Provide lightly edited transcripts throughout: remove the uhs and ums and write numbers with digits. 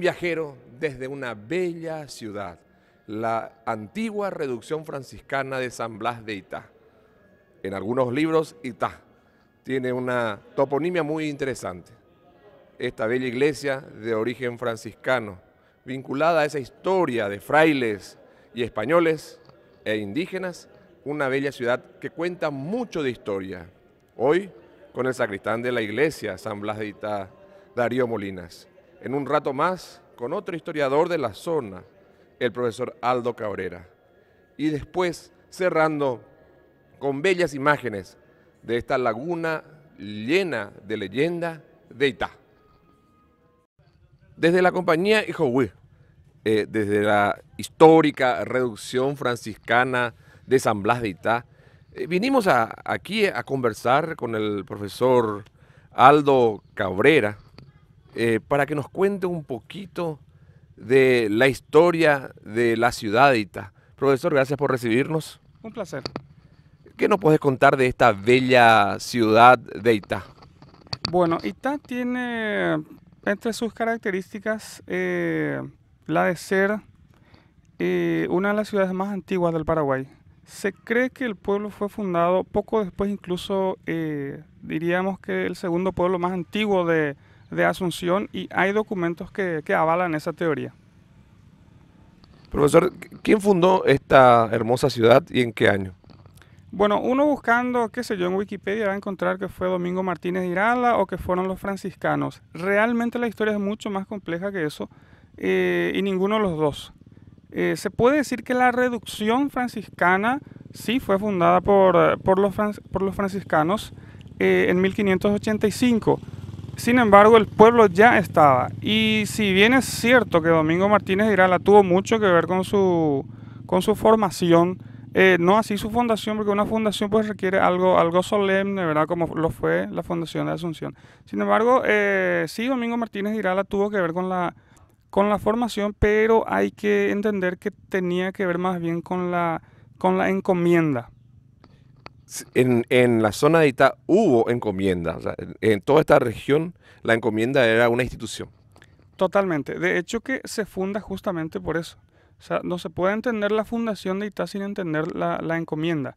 viajero desde una bella ciudad, la antigua reducción franciscana de San Blas de Itá. En algunos libros, Itá tiene una toponimia muy interesante. Esta bella iglesia de origen franciscano, vinculada a esa historia de frailes y españoles e indígenas, una bella ciudad que cuenta mucho de historia. Hoy, con el sacristán de la iglesia, San Blas de Itá, Darío Molinas. En un rato más, con otro historiador de la zona, el profesor Aldo Cabrera. Y después, cerrando con bellas imágenes de esta laguna llena de leyenda de Itá. Desde la compañía Ijohuí, desde la histórica reducción franciscana de San Blas de Itá, vinimos aquí a conversar con el profesor Aldo Cabrera para que nos cuente un poquito de la historia de la ciudad de Itá. Profesor, gracias por recibirnos. Un placer. ¿Qué nos puedes contar de esta bella ciudad de Itá? Bueno, Itá tiene entre sus características la de ser una de las ciudades más antiguas del Paraguay. Se cree que el pueblo fue fundado poco después, incluso diríamos que el segundo pueblo más antiguo de Asunción, y hay documentos que avalan esa teoría. Profesor, ¿quién fundó esta hermosa ciudad y en qué año? Bueno, uno buscando, qué sé yo, en Wikipedia va a encontrar que fue Domingo Martínez de Irala o que fueron los franciscanos. Realmente la historia es mucho más compleja que eso y ninguno de los dos. Se puede decir que la reducción franciscana sí fue fundada por los franciscanos en 1585. Sin embargo, el pueblo ya estaba. Y si bien es cierto que Domingo Martínez de Irala tuvo mucho que ver con su formación, no así su fundación, porque una fundación pues requiere algo solemne, ¿verdad? Como lo fue la fundación de Asunción. Sin embargo, sí, Domingo Martínez de Irala tuvo que ver con la formación, pero hay que entender que tenía que ver más bien con la encomienda. En la zona de Itá hubo encomienda, o sea, en toda esta región la encomienda era una institución. Totalmente. De hecho que se funda justamente por eso. O sea, no se puede entender la fundación de Itá sin entender la encomienda.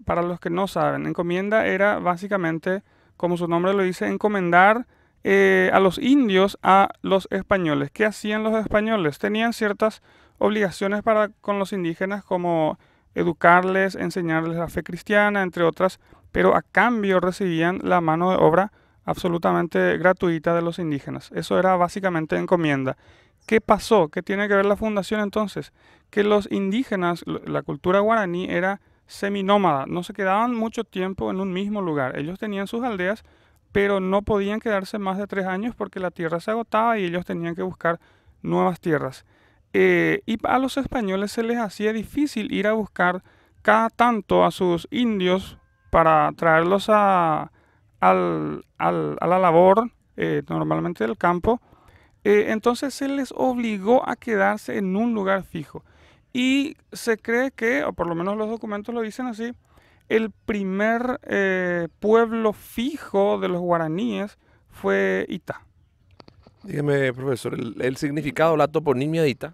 Para los que no saben, encomienda era básicamente, como su nombre lo dice, encomendar a los indios a los españoles. ¿Qué hacían los españoles? Tenían ciertas obligaciones con los indígenas, como educarles, enseñarles la fe cristiana, entre otras, pero a cambio recibían la mano de obra absolutamente gratuita de los indígenas. Eso era básicamente encomienda. ¿Qué pasó? ¿Qué tiene que ver la fundación entonces? Que los indígenas, la cultura guaraní era seminómada, no se quedaban mucho tiempo en un mismo lugar. Ellos tenían sus aldeas, pero no podían quedarse más de 3 años porque la tierra se agotaba y ellos tenían que buscar nuevas tierras. Y a los españoles se les hacía difícil ir a buscar cada tanto a sus indios para traerlos a la labor, normalmente del campo. Entonces se les obligó a quedarse en un lugar fijo. Y se cree que, o por lo menos los documentos lo dicen así, el primer pueblo fijo de los guaraníes fue Itá. Dígame, profesor, el significado, la toponimia de Itá.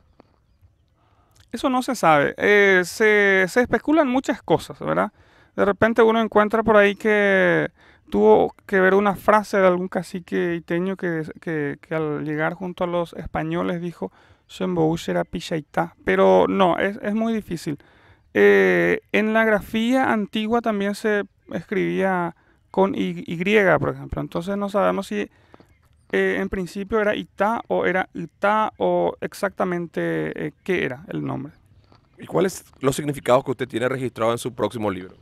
Eso no se sabe. Se especulan muchas cosas, ¿verdad? De repente uno encuentra por ahí que tuvo que ver una frase de algún cacique iteño que al llegar junto a los españoles dijo Shembouchera Pichaitá. Pero no, es muy difícil. En la grafía antigua también se escribía con Y, por ejemplo. Entonces no sabemos si en principio era Itá o era Itá o exactamente qué era el nombre. ¿Y cuáles los significados que usted tiene registrado en su próximo libro?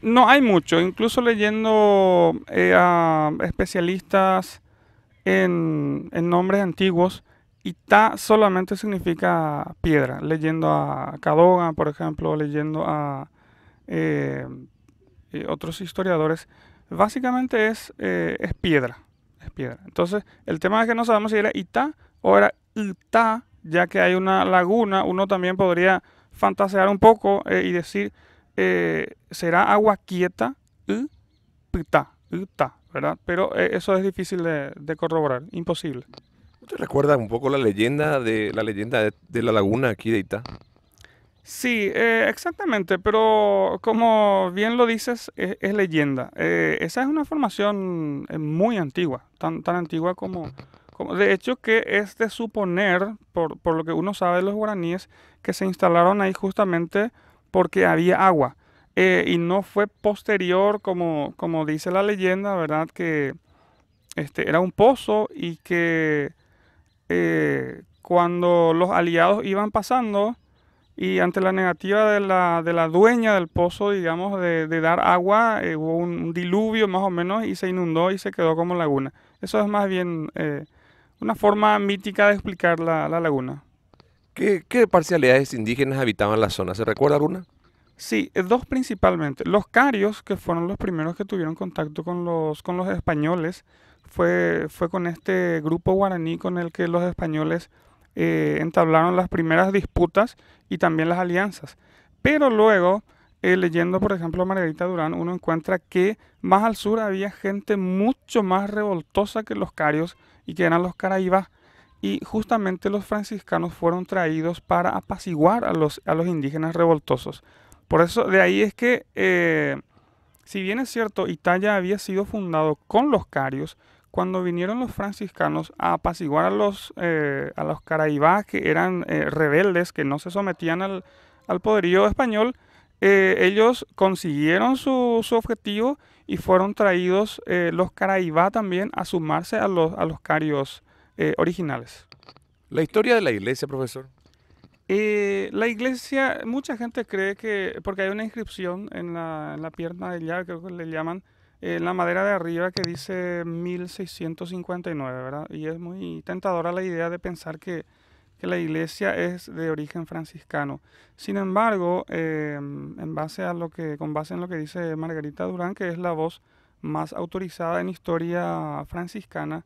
No hay mucho, incluso leyendo a especialistas en nombres antiguos, Itá solamente significa piedra. Leyendo a Cadogan, por ejemplo, leyendo a otros historiadores, básicamente es piedra. Es piedra. Entonces, el tema es que no sabemos si era Itá o era Itá, ya que hay una laguna. Uno también podría fantasear un poco y decir, será agua quieta, Itá. Itá, ¿verdad? Pero eso es difícil de corroborar, imposible. ¿Te recuerda un poco la leyenda de la laguna aquí de Itá? Sí, exactamente, pero como bien lo dices, es leyenda. Esa es una formación muy antigua, tan antigua de hecho que es de suponer, por lo que uno sabe de los guaraníes, que se instalaron ahí justamente porque había agua. Y no fue posterior, como dice la leyenda, ¿verdad? Que era un pozo y que cuando los aliados iban pasando, y ante la negativa de la dueña del pozo, digamos, de dar agua, hubo un diluvio más o menos y se inundó y se quedó como laguna. Eso es más bien una forma mítica de explicar la laguna. ¿Qué parcialidades indígenas habitaban la zona? ¿Se recuerda alguna? Sí, dos principalmente. Los carios, que fueron los primeros que tuvieron contacto con los españoles, fue con este grupo guaraní con el que los españoles entablaron las primeras disputas y también las alianzas. Pero luego, leyendo por ejemplo a Margarita Durán, uno encuentra que más al sur había gente mucho más revoltosa que los carios y que eran los caraíbas. Y justamente los franciscanos fueron traídos para apaciguar a los indígenas revoltosos. Por eso, de ahí es que, si bien es cierto, Italia había sido fundado con los carios, cuando vinieron los franciscanos a apaciguar a los caraíbas, que eran rebeldes, que no se sometían al poderío español, ellos consiguieron su objetivo y fueron traídos los caraíbas también a sumarse a los carios originales. La historia de la iglesia, profesor. La iglesia, mucha gente cree que, porque hay una inscripción en la pierna de llave, creo que le llaman, en la madera de arriba que dice 1659, ¿verdad? Y es muy tentadora la idea de pensar que la iglesia es de origen franciscano. Sin embargo, con base en lo que dice Margarita Durán, que es la voz más autorizada en historia franciscana,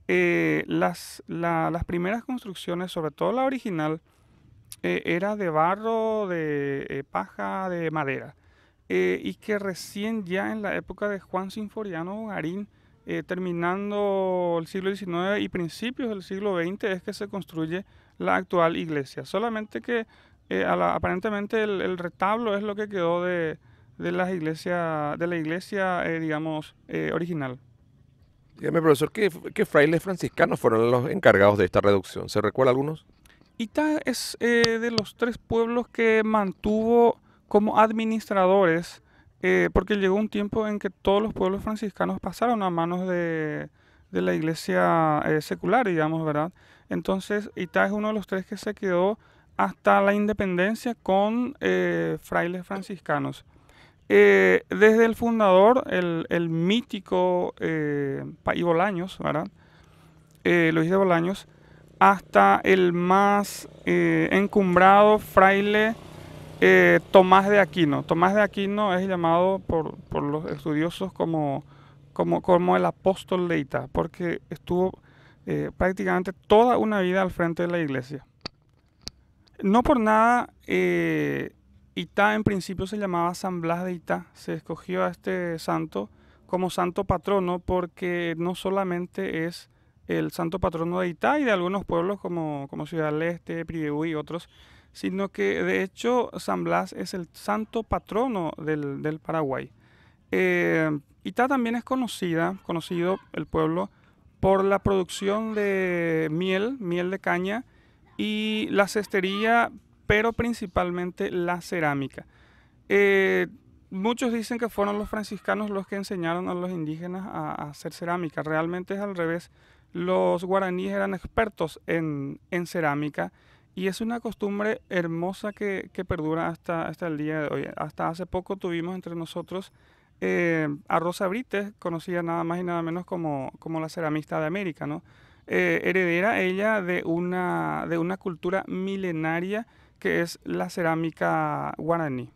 las primeras construcciones, sobre todo la original, era de barro, de paja, de madera. Y que recién ya en la época de Juan Sinforiano Garín, terminando el siglo XIX y principios del siglo XX, es que se construye la actual iglesia. Solamente que aparentemente el retablo es lo que quedó de la iglesia, digamos, original. Dígame, profesor, ¿qué frailes franciscanos fueron los encargados de esta reducción? ¿Se recuerda algunos? Ita es de los tres pueblos que mantuvo como administradores, porque llegó un tiempo en que todos los pueblos franciscanos pasaron a manos de la iglesia secular, digamos, ¿verdad? Entonces, Ita es uno de los tres que se quedó hasta la independencia con frailes franciscanos. Desde el fundador, el mítico Paí Bolaños, ¿verdad? Luis de Bolaños, hasta el más encumbrado fraile Tomás de Aquino. Tomás de Aquino es llamado por los estudiosos como el apóstol de Ita, porque estuvo prácticamente toda una vida al frente de la iglesia. No por nada, Ita en principio se llamaba San Blas de Ita. Se escogió a este santo como santo patrono porque no solamente es el santo patrono de Itá y de algunos pueblos como Ciudad del Este, Pribiú y otros, sino que de hecho San Blas es el santo patrono del Paraguay. Itá también es conocido el pueblo por la producción de miel de caña y la cestería, pero principalmente la cerámica. Eh, Muchos dicen que fueron los franciscanos los que enseñaron a los indígenas a hacer cerámica. Realmente es al revés. Los guaraníes eran expertos en cerámica y es una costumbre hermosa que perdura hasta el día de hoy. Hasta hace poco tuvimos entre nosotros a Rosa Brites, conocida nada más y nada menos como la ceramista de América, ¿no? Heredera ella de una cultura milenaria que es la cerámica guaraní.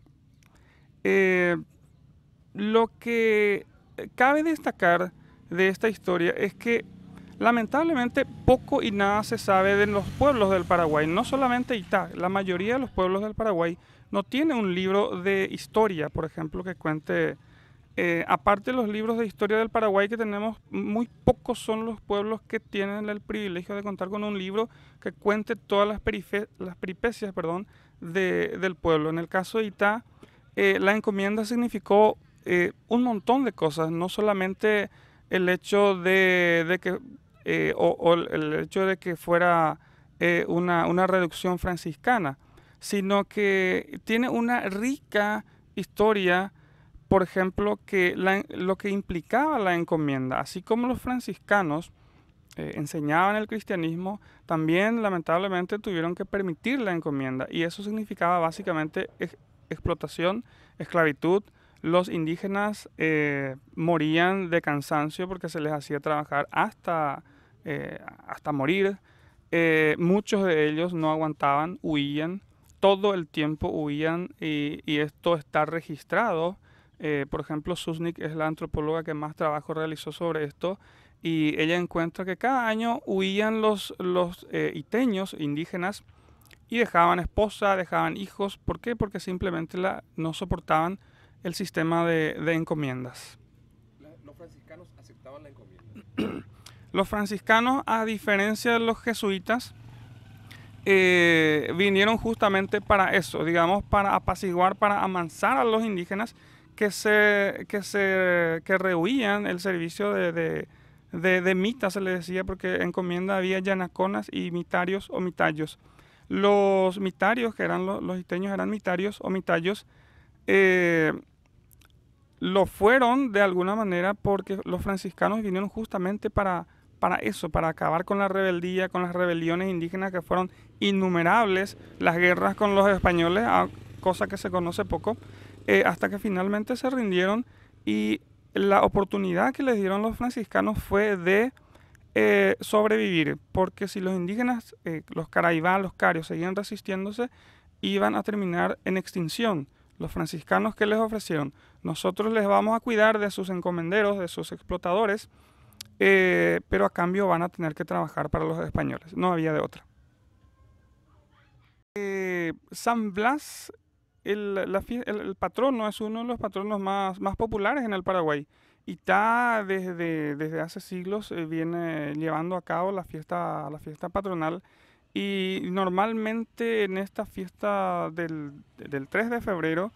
Eh, lo que cabe destacar de esta historia es que lamentablemente poco y nada se sabe de los pueblos del Paraguay, no solamente Itá, la mayoría de los pueblos del Paraguay no tiene un libro de historia, por ejemplo, que cuente aparte de los libros de historia del Paraguay que tenemos, muy pocos son los pueblos que tienen el privilegio de contar con un libro que cuente todas las peripecias, perdón, del pueblo. En el caso de Itá, la encomienda significó un montón de cosas, no solamente el hecho de que, o el hecho de que fuera una reducción franciscana, sino que tiene una rica historia, por ejemplo, que lo que implicaba la encomienda, así como los franciscanos enseñaban el cristianismo, también lamentablemente tuvieron que permitir la encomienda, y eso significaba básicamente explotación, esclavitud. Los indígenas morían de cansancio porque se les hacía trabajar hasta morir. Muchos de ellos no aguantaban, huían, todo el tiempo huían, y esto está registrado. Por ejemplo, Susnik es la antropóloga que más trabajo realizó sobre esto, y ella encuentra que cada año huían los iteños indígenas y dejaban esposa, dejaban hijos. ¿Por qué? Porque simplemente no soportaban el sistema de encomiendas. Los franciscanos aceptaban la encomienda. Los franciscanos, a diferencia de los jesuitas, vinieron justamente para eso, digamos, para apaciguar, para amansar a los indígenas que rehuían el servicio de mita, se le decía, porque en encomienda había yanaconas y mitarios o mitayos. Los mitarios, que eran los iteños, eran mitarios o mitayos, lo fueron de alguna manera porque los franciscanos vinieron justamente para eso, para acabar con la rebeldía, con las rebeliones indígenas que fueron innumerables, las guerras con los españoles, cosa que se conoce poco, hasta que finalmente se rindieron, y la oportunidad que les dieron los franciscanos fue de sobrevivir, porque si los indígenas, los caraibá, los carios, seguían resistiéndose, iban a terminar en extinción. Los franciscanos, ¿qué les ofrecieron? Nosotros les vamos a cuidar de sus encomenderos, de sus explotadores, pero a cambio van a tener que trabajar para los españoles. No había de otra. San Blas, el patrono, es uno de los patronos más populares en el Paraguay. Y está desde hace siglos, viene llevando a cabo la fiesta patronal. Y normalmente en esta fiesta del 3 de febrero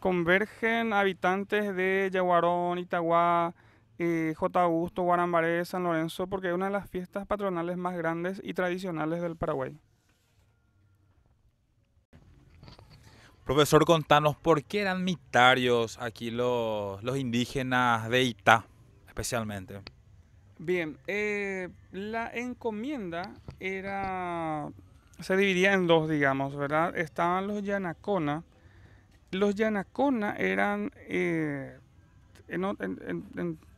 convergen habitantes de Yaguarón, Itaguá, J. Augusto, Guarambaré, San Lorenzo, porque es una de las fiestas patronales más grandes y tradicionales del Paraguay. Profesor, contanos, ¿por qué eran mitarios aquí los indígenas de Itá, especialmente? Bien, la encomienda se dividía en dos, digamos, ¿verdad? Estaban los yanacona. Los yanacona eran,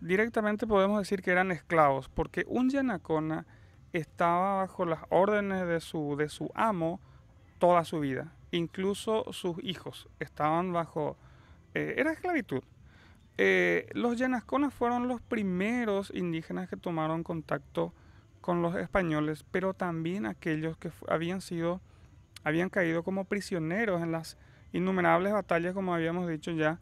directamente podemos decir que eran esclavos, porque un yanacona estaba bajo las órdenes de su amo toda su vida. Incluso sus hijos estaban bajo, era esclavitud. Los yanaconas fueron los primeros indígenas que tomaron contacto con los españoles, pero también aquellos que habían caído como prisioneros en las innumerables batallas, como habíamos dicho ya,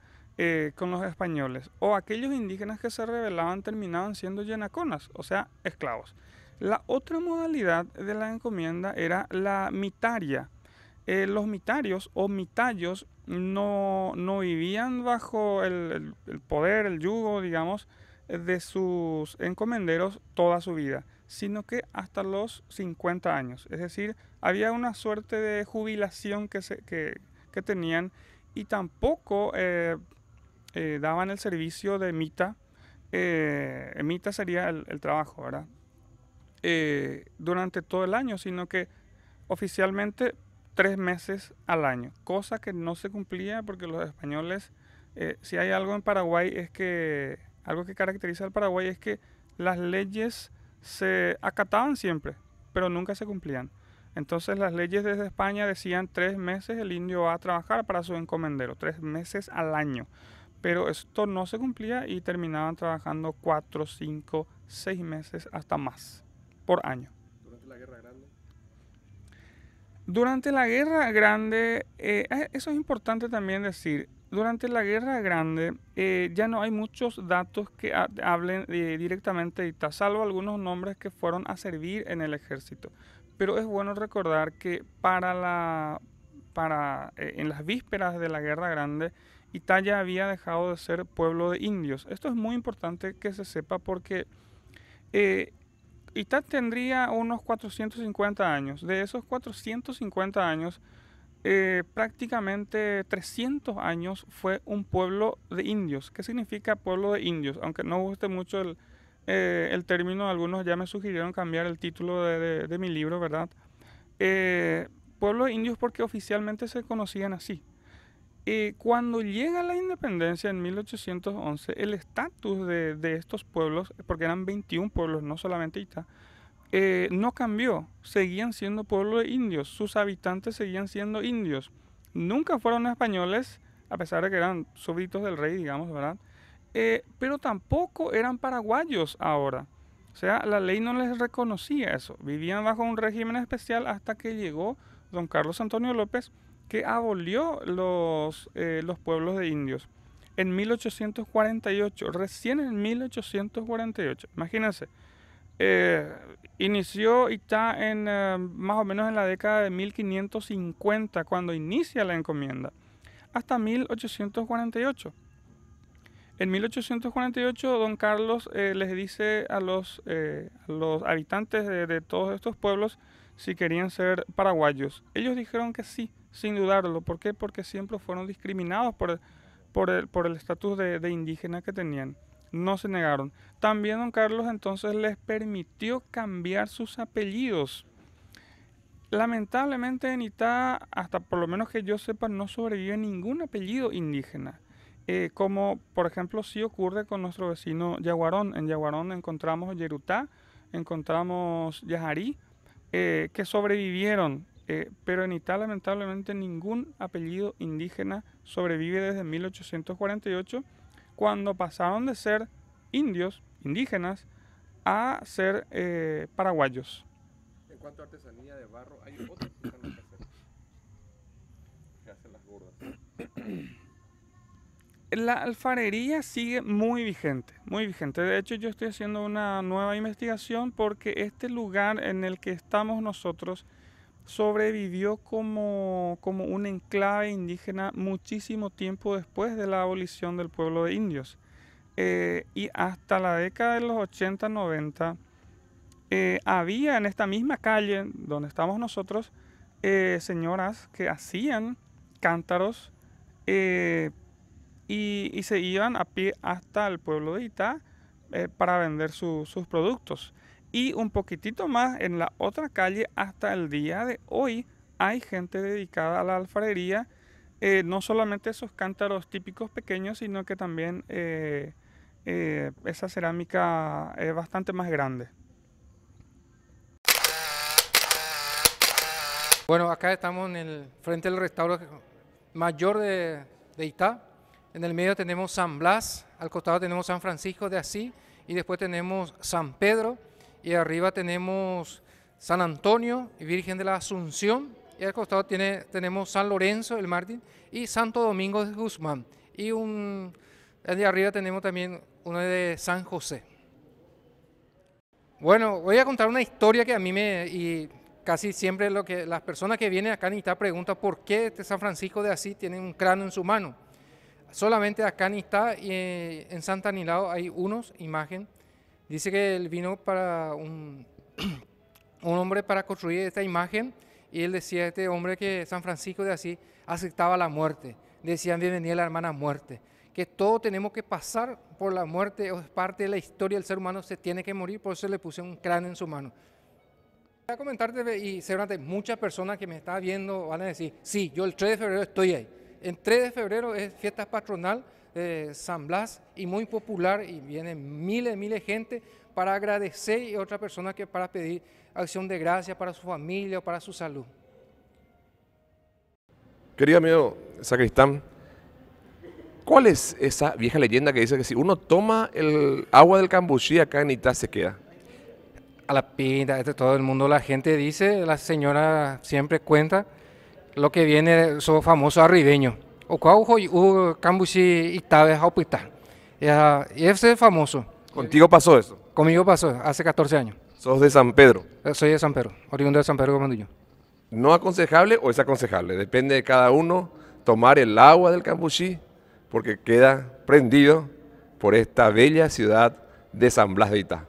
con los españoles. O aquellos indígenas que se rebelaban terminaban siendo yanaconas, o sea, esclavos. La otra modalidad de la encomienda era la mitaria. Los mitarios o mitayos no vivían bajo el poder, el yugo, digamos, de sus encomenderos toda su vida, sino que hasta los 50 años. Es decir, había una suerte de jubilación que tenían, y tampoco daban el servicio de mita. Mita sería el trabajo, ¿verdad? Durante todo el año, sino que oficialmente 3 meses al año, cosa que no se cumplía porque los españoles, si hay algo en Paraguay, algo que caracteriza al Paraguay es que las leyes se acataban siempre, pero nunca se cumplían. Entonces las leyes desde España decían 3 meses el indio va a trabajar para su encomendero, 3 meses al año, pero esto no se cumplía y terminaban trabajando 4, 5, 6 meses hasta más por año. Durante la Guerra Grande. Durante la Guerra Grande, eso es importante también decir, durante la Guerra Grande ya no hay muchos datos que hablen directamente de Itá, salvo algunos nombres que fueron a servir en el ejército. Pero es bueno recordar que en las vísperas de la Guerra Grande, Itá ya había dejado de ser pueblo de indios. Esto es muy importante que se sepa porque eh, Itá tendría unos 450 años. De esos 450 años, prácticamente 300 años fue un pueblo de indios. ¿Qué significa pueblo de indios? Aunque no guste mucho el término, algunos ya me sugirieron cambiar el título de mi libro, ¿verdad? Pueblo de indios porque oficialmente se conocían así. Cuando llega la independencia en 1811, el estatus de estos pueblos, porque eran 21 pueblos, no solamente Itá, no cambió, seguían siendo pueblo de indios, sus habitantes seguían siendo indios. Nunca fueron españoles, a pesar de que eran súbditos del rey, digamos, ¿verdad? Pero tampoco eran paraguayos ahora. O sea, la ley no les reconocía eso. Vivían bajo un régimen especial hasta que llegó don Carlos Antonio López, que abolió los pueblos de indios. En 1848, recién en 1848, imagínense. Inició Itá más o menos en la década de 1550, cuando inicia la encomienda, hasta 1848. En 1848, don Carlos les dice a los habitantes de todos estos pueblos si querían ser paraguayos. Ellos dijeron que sí, sin dudarlo. ¿Por qué? Porque siempre fueron discriminados por el estatus de indígena que tenían. No se negaron. También don Carlos entonces les permitió cambiar sus apellidos. Lamentablemente en Itá, hasta por lo menos que yo sepa, no sobrevive ningún apellido indígena. Como por ejemplo sí ocurre con nuestro vecino Yaguarón. En Yaguarón encontramos Yerutá, encontramos Yajarí, que sobrevivieron. Pero en Itá lamentablemente ningún apellido indígena sobrevive desde 1848, cuando pasaron de ser indios, indígenas, a ser paraguayos. En cuanto a artesanía de barro, hay otros que hacen las gordas. La alfarería sigue muy vigente, muy vigente. De hecho, yo estoy haciendo una nueva investigación porque este lugar en el que estamos nosotros sobrevivió como un enclave indígena muchísimo tiempo después de la abolición del pueblo de indios. Y hasta la década de los 80-90 había en esta misma calle donde estamos nosotros señoras que hacían cántaros y se iban a pie hasta el pueblo de Itá para vender sus productos. Y un poquitito más en la otra calle, hasta el día de hoy, hay gente dedicada a la alfarería. No solamente esos cántaros típicos pequeños, sino que también esa cerámica es bastante más grande. Bueno, acá estamos en el frente del restauro mayor de Itá. En el medio tenemos San Blas, al costado tenemos San Francisco de Asís y después tenemos San Pedro. Y arriba tenemos San Antonio y Virgen de la Asunción. Y al costado tenemos San Lorenzo, el mártir, y Santo Domingo de Guzmán. Y de arriba tenemos también uno de San José. Bueno, voy a contar una historia que a mí y casi siempre las personas que vienen acá en Itá preguntan por qué este San Francisco de Asís tiene un cráneo en su mano. Solamente acá en Itá y en Santa Anilao hay imagen. Dice que él vino para un hombre para construir esta imagen y él decía a este hombre que San Francisco de Asís aceptaba la muerte. Decían bienvenida la hermana muerte. Que todos tenemos que pasar por la muerte, es parte de la historia del ser humano, se tiene que morir, por eso le puse un cráneo en su mano. Voy a comentarte y seguramente muchas personas que me están viendo van a decir, sí, yo el 3 de febrero estoy ahí. El 3 de febrero es fiesta patronal de San Blas y muy popular y vienen miles de gente para agradecer y otras personas que para pedir acción de gracia para su familia o para su salud. Querido amigo sacristán, ¿cuál es esa vieja leyenda que dice que si uno toma el agua del cambuchí acá en Itá se queda? A la pinta, todo el mundo, la gente dice, la señora siempre cuenta lo que viene, esos famosos arribeños. o qual o Cambuchi Itabe Haupita. Y ese es famoso. ¿Contigo pasó eso? Conmigo pasó hace 14 años. ¿Sos de San Pedro? Soy de San Pedro, oriundo de San Pedro Comandillo. ¿No aconsejable o es aconsejable? Depende de cada uno tomar el agua del Cambuchí porque queda prendido por esta bella ciudad de San Blas de Itá.